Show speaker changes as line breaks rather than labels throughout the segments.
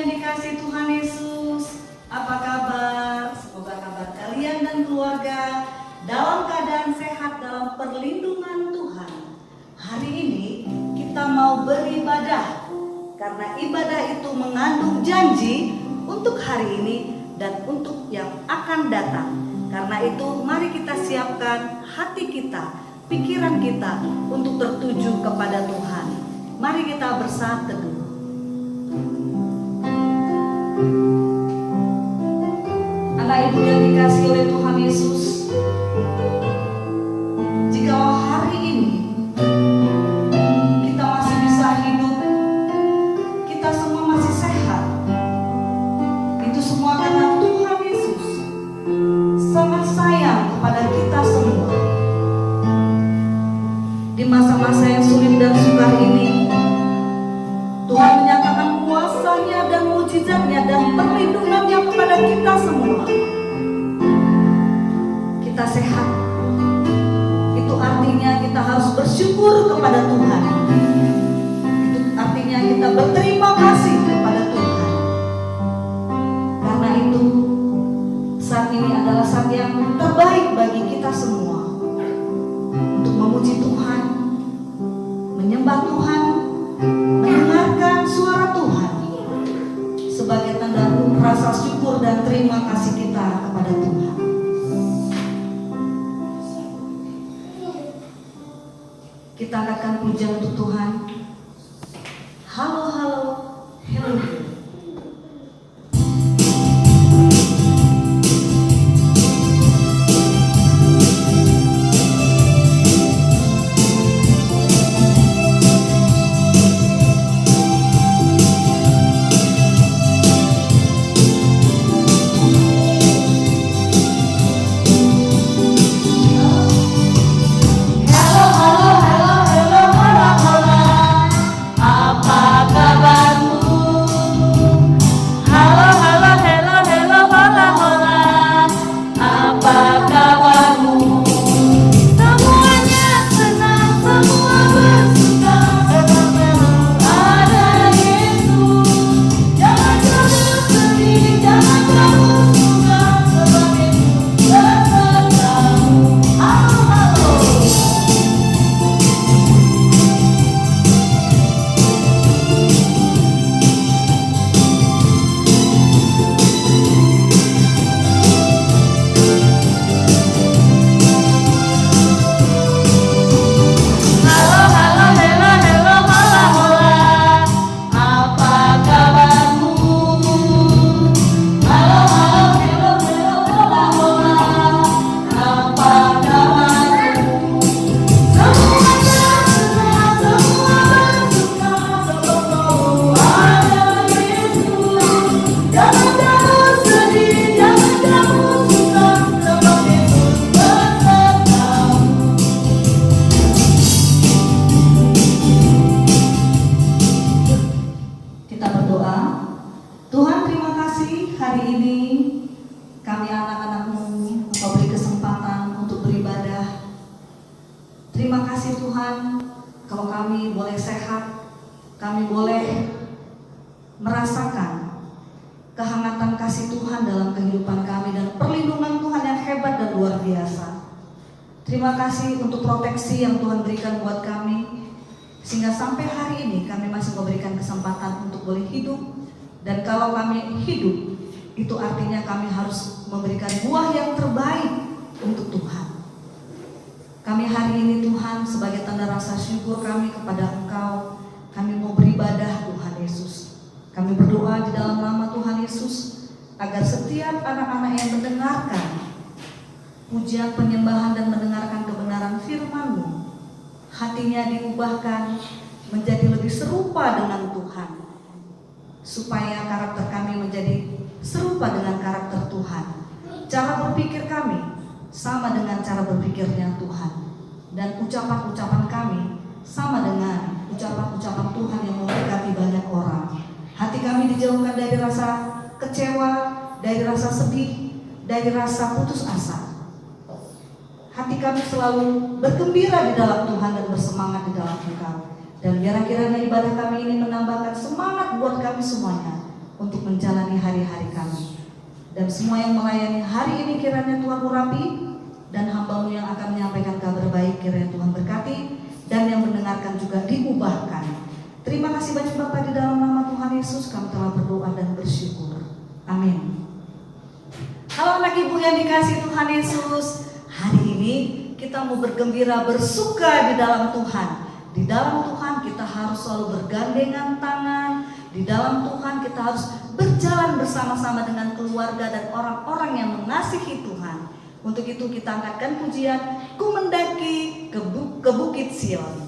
yang dikasihi Tuhan Yesus, apa kabar? Semoga kabar kalian dan keluarga dalam keadaan sehat dalam perlindungan Tuhan. Hari ini kita mau beribadah, karena ibadah itu mengandung janji untuk hari ini dan untuk yang akan datang. Karena itu mari kita siapkan hati kita, pikiran kita untuk tertuju kepada Tuhan. Mari kita bersaat teduh. Anak ibu yang dikasihi oleh Tuhan Yesus, jikalau hari ini kita masih bisa hidup, kita semua masih sehat, itu semua karena Tuhan Yesus sangat sayang kepada kita semua. Di masa-masa yang sulit dan sukar ini, Tuhan menyatakan kuasa-Nya dan mujizat-Nya dan perlindungan-Nya kepada kita semua. Kita sehat, itu artinya kita harus bersyukur kepada Tuhan. Itu artinya kita berterima kasih kepada Tuhan. Karena itu saat ini adalah saat yang terbaik bagi kita semua untuk memuji Tuhan, menyembah Tuhan, mendengarkan suara Tuhan sebagai tanda rasa syukur dan terima kasih kita kepada Tuhan. Kita angkatkan pujian untuk Tuhan. Halo, halo, hello. Terima kasih untuk proteksi yang Tuhan berikan buat kami, sehingga sampai hari ini kami masih memberikan kesempatan untuk boleh hidup. Dan kalau kami hidup, itu artinya kami harus memberikan buah yang terbaik untuk Tuhan. Kami hari ini Tuhan, sebagai tanda rasa syukur kami kepada Engkau, kami mau beribadah Tuhan Yesus. Kami berdoa di dalam nama Tuhan Yesus, agar setiap anak-anak yang mendengarkan pujian penyembahan dan mendengarkan kebenaran firman-Mu, hatinya diubahkan menjadi lebih serupa dengan Tuhan, supaya karakter kami menjadi serupa dengan karakter Tuhan. Cara berpikir kami sama dengan cara berpikirnya Tuhan, dan ucapan-ucapan kami sama dengan ucapan-ucapan Tuhan yang memberkati banyak orang. Hati kami dijauhkan dari rasa kecewa, dari rasa sedih, dari rasa putus asa. Hati kami selalu bergembira di dalam Tuhan dan bersemangat di dalam Engkau. Dan biar kiranya ibadah kami ini menambahkan semangat buat kami semuanya untuk menjalani hari-hari kami. Dan semua yang melayani hari ini kiranya Tuhan urapi, dan hamba-Mu yang akan menyampaikan kabar baik kiranya Tuhan berkati, dan yang mendengarkan juga diubahkan. Terima kasih banyak Bapak, di dalam nama Tuhan Yesus kami telah berdoa dan bersyukur. Amin. Halo anak ibu yang dikasihi Tuhan Yesus, hari ini kita mau bergembira, bersuka di dalam Tuhan. Di dalam Tuhan kita harus selalu bergandengan tangan. Di dalam Tuhan kita harus berjalan bersama-sama dengan keluarga dan orang-orang yang mengasihi Tuhan. Untuk itu kita angkatkan pujian, Ku mendaki ke Bukit Sion.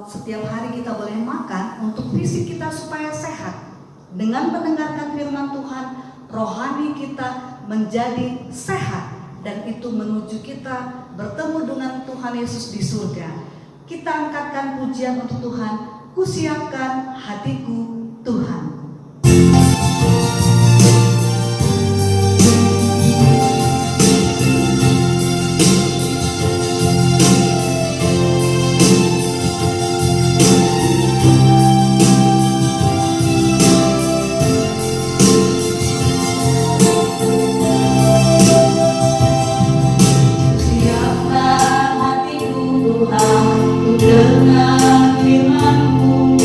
Setiap hari kita boleh makan untuk fisik kita supaya sehat. Dengan mendengarkan firman Tuhan, rohani kita menjadi sehat, dan itu menuju kita bertemu dengan Tuhan Yesus di surga. Kita angkatkan pujian untuk Tuhan, Ku siapkan hatiku Tuhan.
Dengan firman-Mu,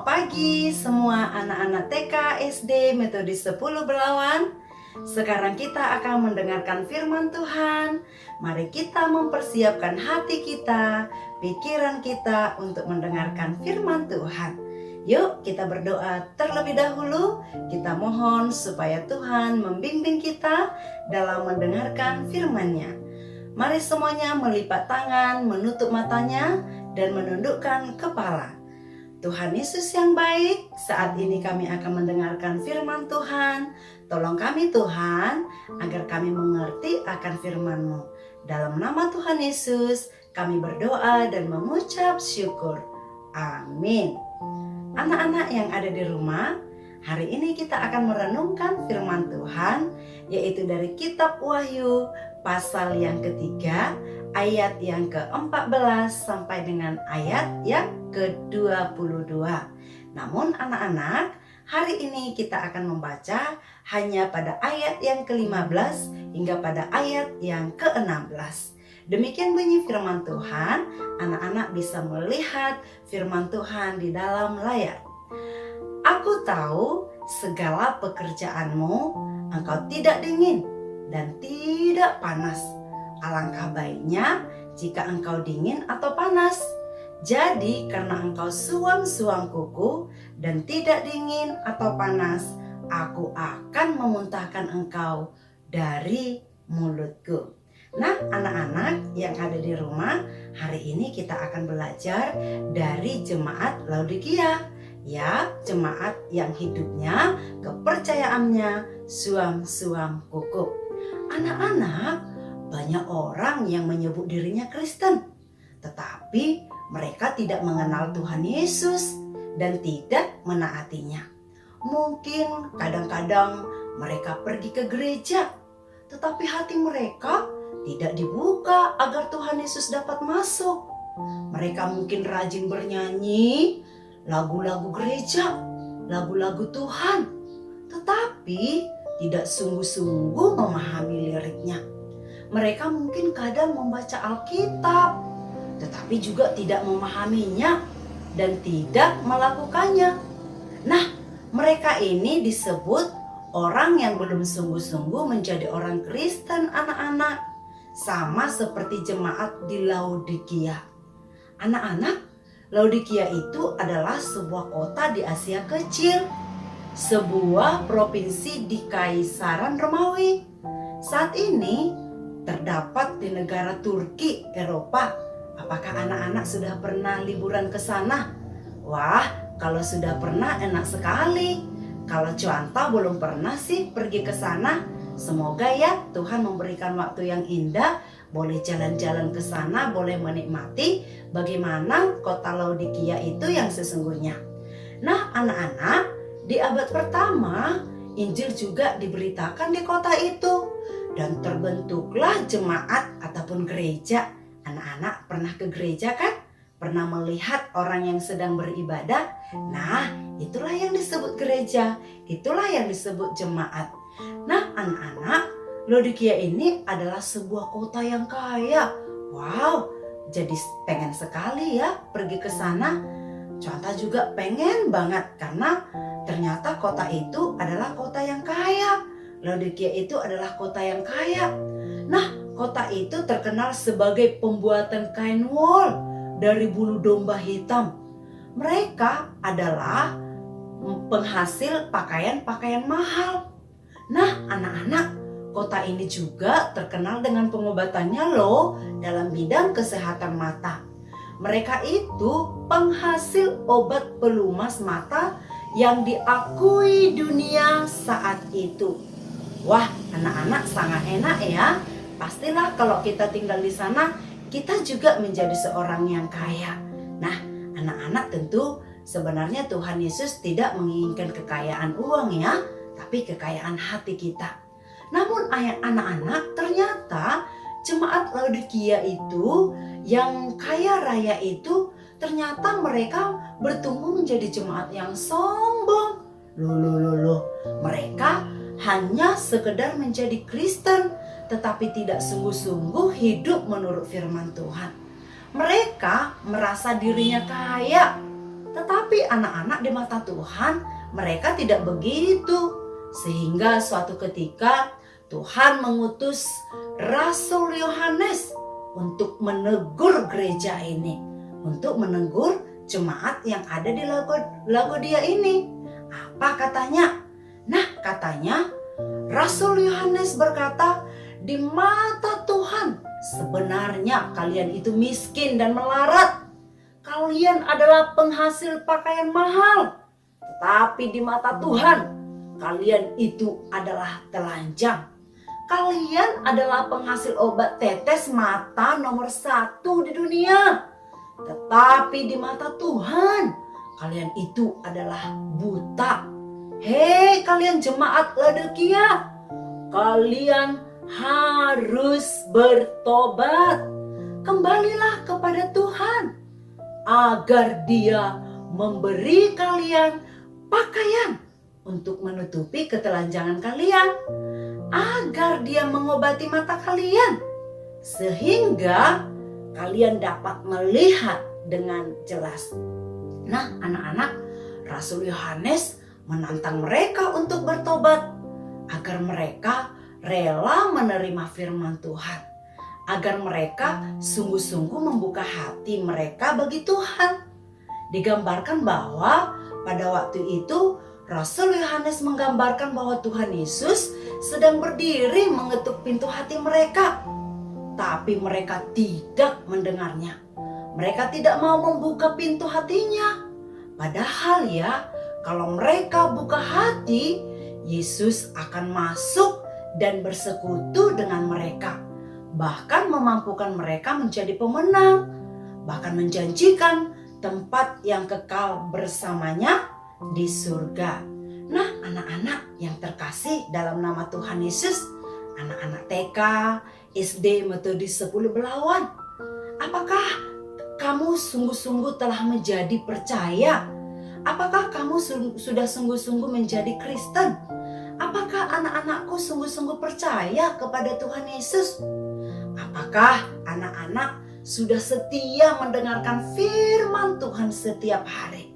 Selamat pagi semua anak-anak TK, SD, Metodis 10 Belawan. Sekarang kita akan mendengarkan firman Tuhan. Mari kita mempersiapkan hati kita, pikiran kita untuk mendengarkan firman Tuhan. Yuk kita berdoa terlebih dahulu. Kita mohon supaya Tuhan membimbing kita dalam mendengarkan firman-Nya. Mari semuanya melipat tangan, menutup matanya, dan menundukkan kepala. Tuhan Yesus yang baik, saat ini kami akan mendengarkan firman Tuhan. Tolong kami Tuhan, agar kami mengerti akan firman-Mu. Dalam nama Tuhan Yesus, kami berdoa dan mengucap syukur. Amin. Anak-anak yang ada di rumah, hari ini kita akan merenungkan firman Tuhan, yaitu dari kitab Wahyu, pasal yang ketiga, ayat yang ke-14 sampai dengan ayat yang ke-22. Namun anak-anak, hari ini kita akan membaca hanya pada ayat yang ke-15 hingga pada ayat yang ke-16. Demikian bunyi firman Tuhan, anak-anak bisa melihat firman Tuhan di dalam layar. Aku tahu segala pekerjaanmu, engkau tidak dingin dan tidak panas. Alangkah baiknya jika engkau dingin atau panas. Jadi karena engkau suam-suam kuku dan tidak dingin atau panas, aku akan memuntahkan engkau dari mulutku. Nah, anak-anak yang ada di rumah, hari ini kita akan belajar dari jemaat Laodikia. Ya, jemaat yang hidupnya, kepercayaannya suam-suam kuku. Anak-anak, banyak orang yang menyebut dirinya Kristen, tetapi mereka tidak mengenal Tuhan Yesus dan tidak menaatinya. Mungkin kadang-kadang mereka pergi ke gereja, tetapi hati mereka tidak dibuka agar Tuhan Yesus dapat masuk. Mereka mungkin rajin bernyanyi lagu-lagu gereja, lagu-lagu Tuhan, tetapi tidak sungguh-sungguh memahami liriknya. Mereka mungkin kadang membaca Alkitab, tetapi juga tidak memahaminya dan tidak melakukannya. Nah, mereka ini disebut orang yang belum sungguh-sungguh menjadi orang Kristen, anak-anak. Sama seperti jemaat di Laodikia. Anak-anak, Laodikia itu adalah sebuah kota di Asia Kecil, sebuah provinsi di Kaisaran Romawi. Saat ini terdapat di negara Turki, Eropa. Apakah anak-anak sudah pernah liburan ke sana? Wah, kalau sudah pernah enak sekali. Kalau cuanta belum pernah sih pergi ke sana. Semoga ya Tuhan memberikan waktu yang indah, boleh jalan-jalan ke sana, boleh menikmati bagaimana kota Laodikia itu yang sesungguhnya. Nah, anak-anak, di abad pertama Injil juga diberitakan di kota itu. Dan terbentuklah jemaat ataupun gereja. Anak-anak pernah ke gereja kan? Pernah melihat orang yang sedang beribadah? Nah, itulah yang disebut gereja. Itulah yang disebut jemaat. Nah, anak-anak, Laodikia ini adalah sebuah kota yang kaya. Wow, jadi pengen sekali ya pergi ke sana. Contoh juga pengen banget karena ternyata kota itu adalah kota yang kaya. Laodikia itu adalah kota yang kaya. Nah, kota itu terkenal sebagai pembuatan kain wol dari bulu domba hitam. Mereka adalah penghasil pakaian-pakaian mahal. Nah, anak-anak, kota ini juga terkenal dengan pengobatannya loh dalam bidang kesehatan mata. Mereka itu penghasil obat pelumas mata yang diakui dunia saat itu. Wah, anak-anak sangat enak ya. Pastilah kalau kita tinggal di sana, kita juga menjadi seorang yang kaya. Nah, anak-anak tentu sebenarnya Tuhan Yesus tidak menginginkan kekayaan uang ya, tapi kekayaan hati kita. Namun anak-anak, ternyata jemaat Laodikia itu yang kaya raya itu ternyata mereka bertumbuh menjadi jemaat yang sombong. Loh, mereka hanya sekedar menjadi Kristen, tetapi tidak sungguh-sungguh hidup menurut firman Tuhan. Mereka merasa dirinya kaya. Tetapi anak-anak di mata Tuhan, mereka tidak begitu. Sehingga suatu ketika Tuhan mengutus Rasul Yohanes untuk menegur gereja ini, untuk menegur jemaat yang ada di Laodikia ini. Apa katanya? Nah, katanya Rasul Yohanes berkata, di mata Tuhan sebenarnya kalian itu miskin dan melarat. Kalian adalah penghasil pakaian mahal. Tetapi di mata Tuhan, kalian itu adalah telanjang. Kalian adalah penghasil obat tetes mata nomor 1 di dunia. Tetapi di mata Tuhan, kalian itu adalah buta. Hei kalian jemaat Laodikia, kalian harus bertobat. Kembalilah kepada Tuhan agar Dia memberi kalian pakaian untuk menutupi ketelanjangan kalian, agar Dia mengobati mata kalian sehingga kalian dapat melihat dengan jelas. Nah, anak-anak, Rasul Yohanes menantang mereka untuk bertobat agar mereka rela menerima firman Tuhan, agar mereka sungguh-sungguh membuka hati mereka bagi Tuhan. Digambarkan bahwa pada waktu itu Rasul Yohanes menggambarkan bahwa Tuhan Yesus sedang berdiri mengetuk pintu hati mereka. Tapi mereka tidak mendengarnya. Mereka tidak mau membuka pintu hatinya. Padahal ya, kalau mereka buka hati, Yesus akan masuk dan bersekutu dengan mereka. Bahkan memampukan mereka menjadi pemenang. Bahkan menjanjikan tempat yang kekal bersamanya di surga. Nah, anak-anak yang terkasih dalam nama Tuhan Yesus, anak-anak TK, SD, Metodis 10 Belawan, apakah kamu sungguh-sungguh telah menjadi percaya? Apakah kamu sudah sungguh-sungguh menjadi Kristen? Apakah anak-anakku sungguh-sungguh percaya kepada Tuhan Yesus? Apakah anak-anak sudah setia mendengarkan firman Tuhan setiap hari?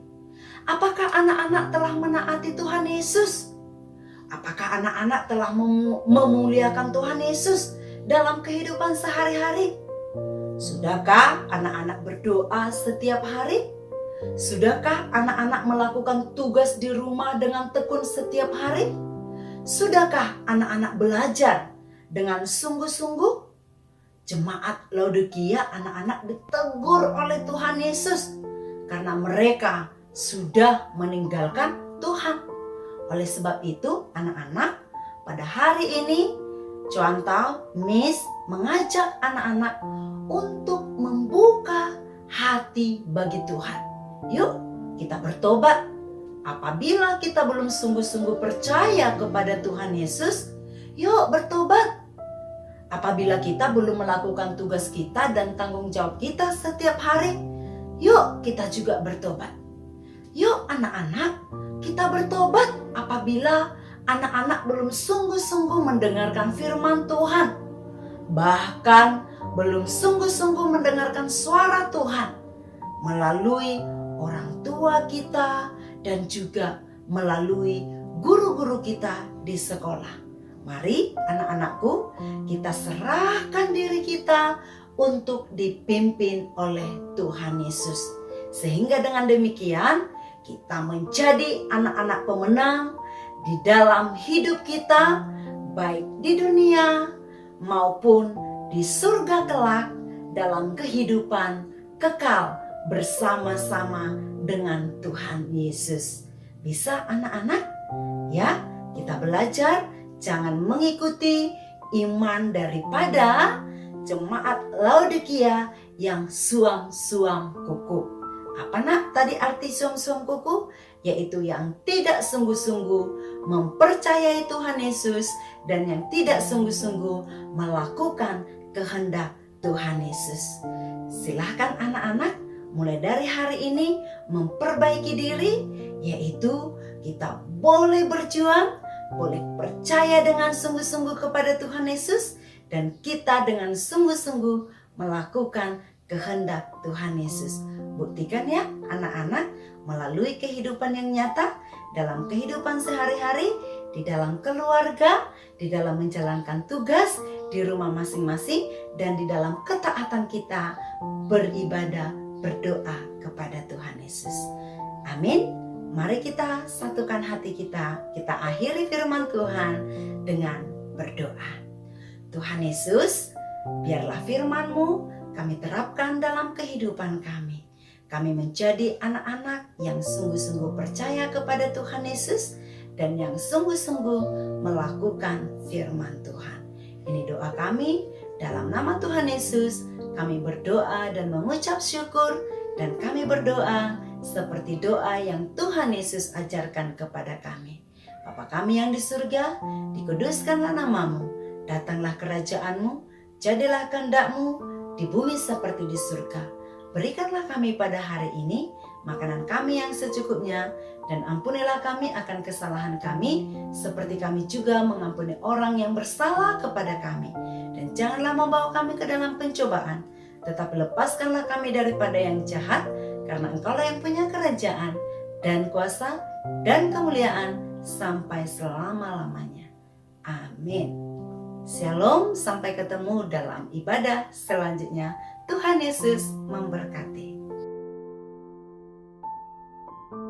Apakah anak-anak telah menaati Tuhan Yesus? Apakah anak-anak telah memuliakan Tuhan Yesus dalam kehidupan sehari-hari? Sudahkah anak-anak berdoa setiap hari? Sudahkah anak-anak melakukan tugas di rumah dengan tekun setiap hari? Sudahkah anak-anak belajar dengan sungguh-sungguh? Jemaat Laodikia, anak-anak ditegur oleh Tuhan Yesus karena mereka sudah meninggalkan Tuhan. Oleh sebab itu, anak-anak, pada hari ini Contoh, Miss mengajak anak-anak untuk membuka hati bagi Tuhan. Yuk, kita bertobat. Apabila kita belum sungguh-sungguh percaya kepada Tuhan Yesus, yuk bertobat. Apabila kita belum melakukan tugas kita dan tanggung jawab kita setiap hari, yuk kita juga bertobat. Yuk anak-anak, kita bertobat apabila anak-anak belum sungguh-sungguh mendengarkan firman Tuhan. Bahkan belum sungguh-sungguh mendengarkan suara Tuhan melalui orang tua kita dan juga melalui guru-guru kita di sekolah. Mari anak-anakku, kita serahkan diri kita untuk dipimpin oleh Tuhan Yesus. Sehingga dengan demikian kita menjadi anak-anak pemenang di dalam hidup kita, baik di dunia maupun di surga kelak dalam kehidupan kekal bersama-sama dengan Tuhan Yesus. Bisa anak-anak? Ya, kita belajar jangan mengikuti iman daripada jemaat Laodikia yang suam-suam kuku. Apa nak tadi arti suam-suam kuku? Yaitu yang tidak sungguh-sungguh mempercayai Tuhan Yesus dan yang tidak sungguh-sungguh melakukan kehendak Tuhan Yesus. Silahkan anak-anak mulai dari hari ini memperbaiki diri, yaitu kita boleh berjuang, boleh percaya dengan sungguh-sungguh kepada Tuhan Yesus, dan kita dengan sungguh-sungguh melakukan kehendak Tuhan Yesus. Buktikan ya anak-anak melalui kehidupan yang nyata, dalam kehidupan sehari-hari, di dalam keluarga, di dalam menjalankan tugas, di rumah masing-masing, dan di dalam ketaatan kita beribadah, berdoa kepada Tuhan Yesus. Amin. Mari kita satukan hati kita akhiri firman Tuhan dengan berdoa. Tuhan Yesus, biarlah firman-Mu kami terapkan dalam kehidupan kami. Kami menjadi anak-anak yang sungguh-sungguh percaya kepada Tuhan Yesus dan yang sungguh-sungguh melakukan firman Tuhan. Ini doa kami dalam nama Tuhan Yesus. Kami berdoa dan mengucap syukur, dan kami berdoa seperti doa yang Tuhan Yesus ajarkan kepada kami. Bapa kami yang di surga, dikuduskanlah nama-Mu, datanglah kerajaan-Mu, jadilah kehendak-Mu di bumi seperti di surga. Berikanlah kami pada hari ini makanan kami yang secukupnya, dan ampunilah kami akan kesalahan kami, seperti kami juga mengampuni orang yang bersalah kepada kami. Dan janganlah membawa kami ke dalam pencobaan, tetapi lepaskanlah kami daripada yang jahat, karena Engkaulah yang punya kerajaan dan kuasa dan kemuliaan sampai selama-lamanya. Amin. Shalom, sampai ketemu dalam ibadah selanjutnya. Tuhan Yesus memberkati.